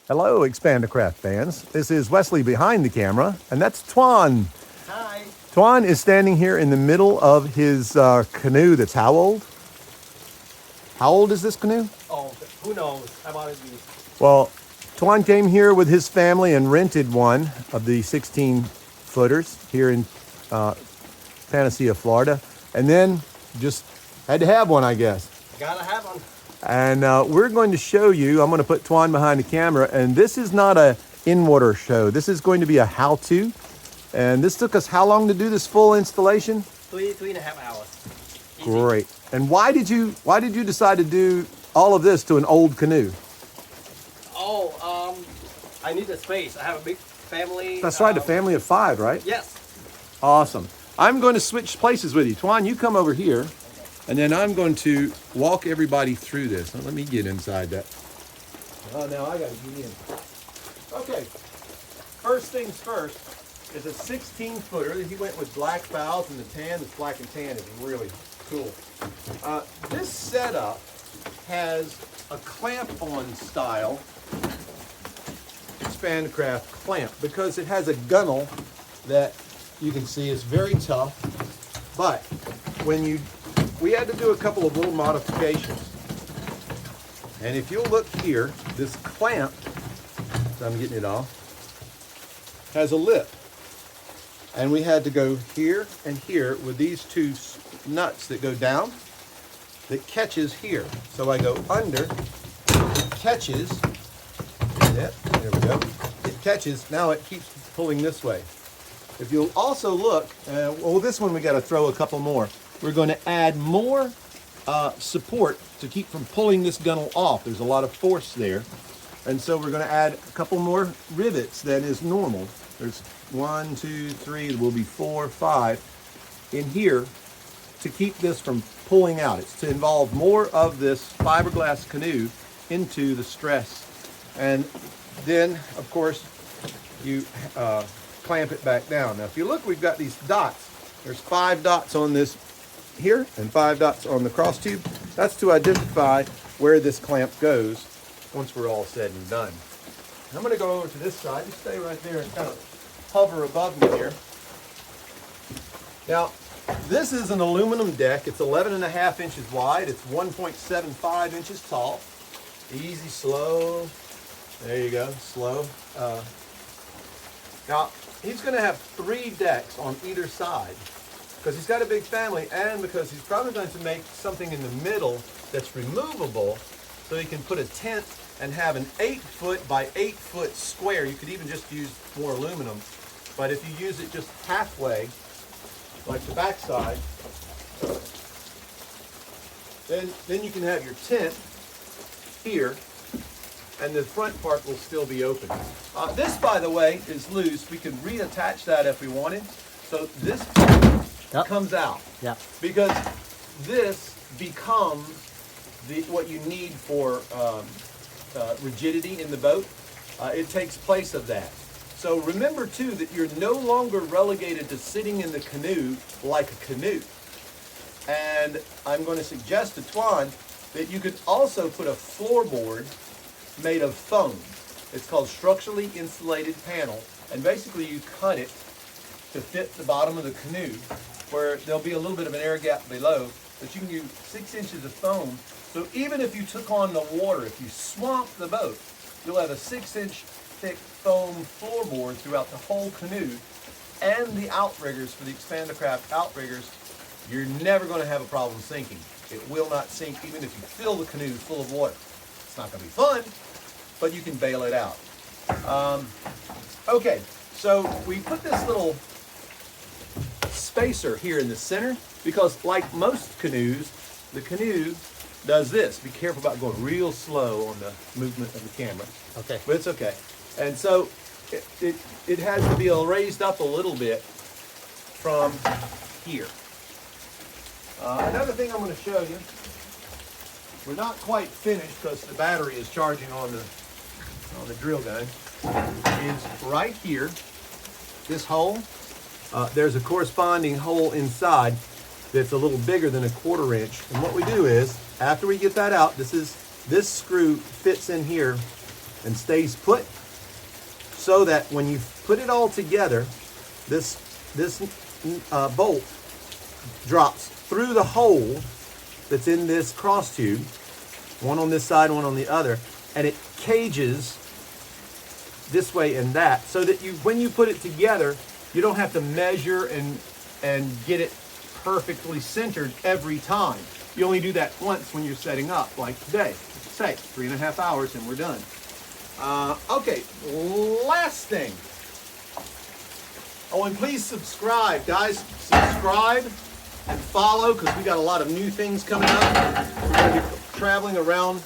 Hello, Expandacraft fans. This is Wesley behind the camera, and that's Twan. Hi. Twan is standing here in the middle of his canoe that's how old? How old is this canoe? Oh, who knows? How about it? Well, Twan came here with his family and rented one of the 16-footers here in Panacea, Florida, and then just had to have one, I guess. Gotta have one. And we're going to show you, I'm going to put Twan behind the camera, and this is not a in-water show. This is going to be a how-to. And this took us how long to do this full installation? Three and a half hours. Easy. Great. And why did you decide to do all of this to an old canoe? Oh, I need a space. I have a big family. That's right, a family of 5, right? Yes. Awesome. I'm going to switch places with you. Twan, you come over here, and then I'm going to walk everybody through this. Now, let me get inside that. Oh, now I got to get in. Okay. First things first is a 16-footer. He went with black bowels, and the tan, this black and tan is really cool. This setup has a clamp-on style Expandacraft clamp because it has a gunnel that you can see is very tough. But when we had to do a couple of little modifications. And if you'll look here, this clamp, so I'm getting it off, has a lip. And we had to go here and here with these 2 nuts that go down that catches here. So I go under, it catches, yep, there we go. It catches, now it keeps pulling this way. If you'll also look, well, this one we got to throw a couple more. We're going to add more support to keep from pulling this gunnel off. There's a lot of force there. And so we're going to add a couple more rivets than is normal. There's 1, 2, 3, there will be 4, 5 in here to keep this from pulling out. It's to involve more of this fiberglass canoe into the stress. And then, of course, you clamp it back down. Now, if you look, we've got these dots. There's 5 dots on this here and 5 dots on the cross tube. That's to identify where this clamp goes once we're all said and done. And I'm going to go over to this side. Just stay right there and kind of hover above me here. Now, this is an aluminum deck. It's 11.5 inches wide. It's 1.75 inches tall. Easy, slow. There you go, slow. Now, he's going to have 3 decks on either side because he's got a big family and because he's probably going to make something in the middle that's removable so he can put a tent and have an 8-foot by 8-foot square. You could even just use more aluminum, but if you use it just halfway, like the back side, then you can have your tent here and the front part will still be open. This, by the way, is loose. We can reattach that if we wanted. So this comes out. Yep. Because this becomes what you need for rigidity in the boat. It takes place of that. So remember, too, that you're no longer relegated to sitting in the canoe like a canoe. And I'm going to suggest to Twan that you could also put a floorboard made of foam. It's called structurally insulated panel, and basically you cut it to fit the bottom of the canoe where there'll be a little bit of an air gap below, but you can use 6 inches of foam. So even if you took on the water, if you swamp the boat, you'll have a 6-inch thick foam floorboard throughout the whole canoe, and the outriggers for the Expandacraft outriggers, you're never going to have a problem sinking. It will not sink even if you fill the canoe full of water. It's not going to be fun, but you can bail it out. Okay, so we put this little spacer here in the center because, like most canoes, the canoe does this. Be careful about going real slow on the movement of the camera. Okay. But it's okay. And so it has to be raised up a little bit from here. Another thing I'm going to show you, we're not quite finished because the battery is charging on the drill gun, is right here, this hole. There's a corresponding hole inside that's a little bigger than a 1/4 inch. And what we do is, after we get that out, this screw fits in here and stays put, so that when you put it all together, this bolt drops through the hole that's in this cross tube, one on this side, one on the other, and it cages this way and that, so that when you put it together, you don't have to measure and get it perfectly centered every time. You only do that once when you're setting up, like today. Say 3.5 hours and we're done. Okay, last thing. Oh, and please subscribe, guys. Subscribe and follow, because we got a lot of new things coming up. We're going to be traveling around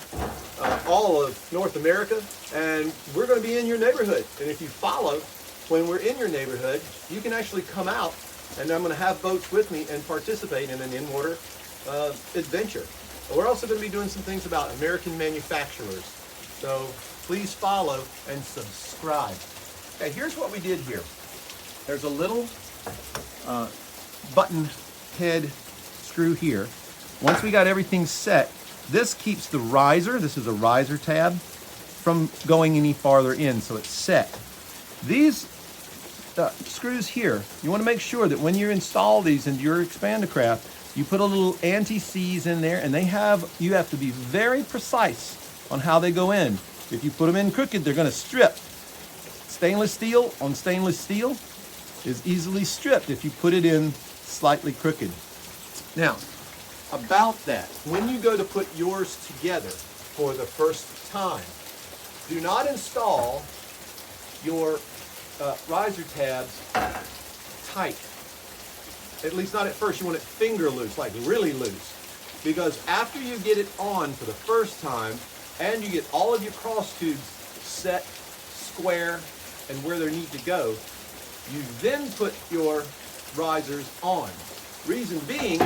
all of North America, and we're going to be in your neighborhood. And if you follow, when we're in your neighborhood, you can actually come out, and I'm going to have boats with me and participate in an in-water adventure. We're also going to be doing some things about American manufacturers. So please follow and subscribe. Okay, here's what we did here. There's a little button head screw here. Once we got everything set, this keeps the riser, this is a riser tab, from going any farther in, so it's set. These screws here, you want to make sure that when you install these into your Expandacraft, you put a little anti-seize in there, and you have to be very precise on how they go in. If you put them in crooked, they're going to strip. Stainless steel on stainless steel is easily stripped if you put it in slightly crooked. Now, about that, when you go to put yours together for the first time, do not install your riser tabs tight. At least not at first. You want it finger loose, like really loose. Because after you get it on for the first time, and you get all of your cross tubes set square and where they need to go, you then put your risers on. Reason being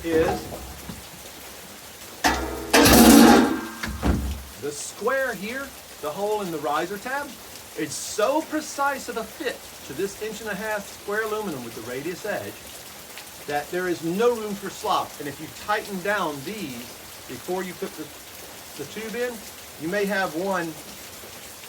is the square here, the hole in the riser tab, it's so precise of a fit to this 1.5 inch square aluminum with the radius edge that there is no room for slop. And if you tighten down these before you put the tube in, you may have one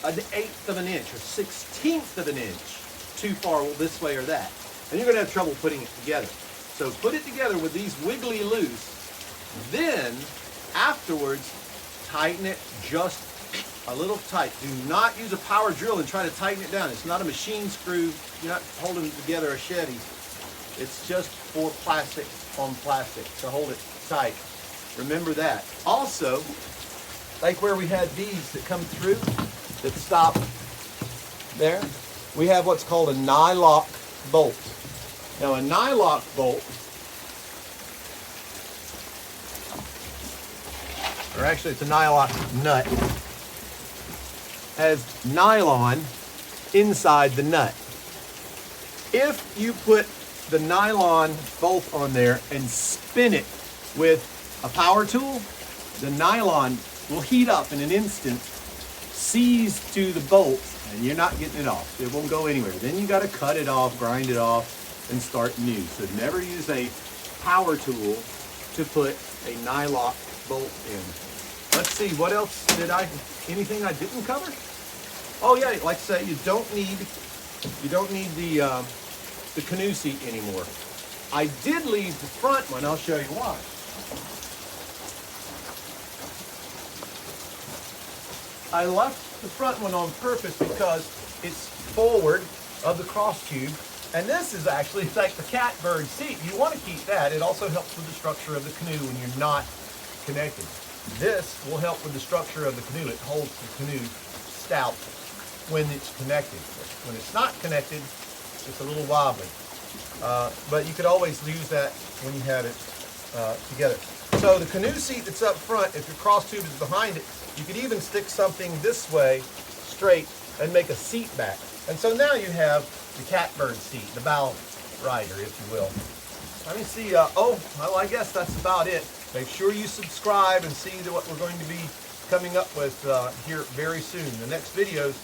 1/8 of an inch or 1/16 of an inch too far this way or that. And you're going to have trouble putting it together. So put it together with these wiggly loose. Then, afterwards, tighten it just a little tight. Do not use a power drill and try to tighten it down. It's not a machine screw. You're not holding together a Chevy. It's just for plastic on plastic to hold it tight. Remember that. Also, like where we had these that come through, that stop there, we have what's called a nylock bolt. Now a nylock bolt, or actually it's a nylock nut, has nylon inside the nut. If you put the nylon bolt on there and spin it with a power tool, the nylon will heat up in an instant, seize to the bolt, and you're not getting it off. It won't go anywhere. Then you got to cut it off, grind it off, and start new. So never use a power tool to put a nylock bolt in. Let's see, what else anything I didn't cover? Oh yeah, like I say, you don't need the canoe seat anymore. I did leave the front one. I'll show you why. I left the front one on purpose because it's forward of the cross tube, and this is actually, it's like the catbird seat. You want to keep that. It also helps with the structure of the canoe when you're not connected. This will help with the structure of the canoe. It holds the canoe stout when it's connected. When it's not connected, it's a little wobbly. But you could always use that when you have it together. So the canoe seat that's up front, if your cross tube is behind it, you could even stick something this way straight and make a seat back. And so now you have the catbird seat, the bow rider, if you will. Let me see, well, I guess that's about it. Make sure you subscribe and see what we're going to be coming up with here very soon. The next videos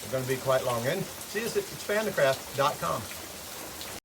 are going to be quite long. And see us at expandacraft.com.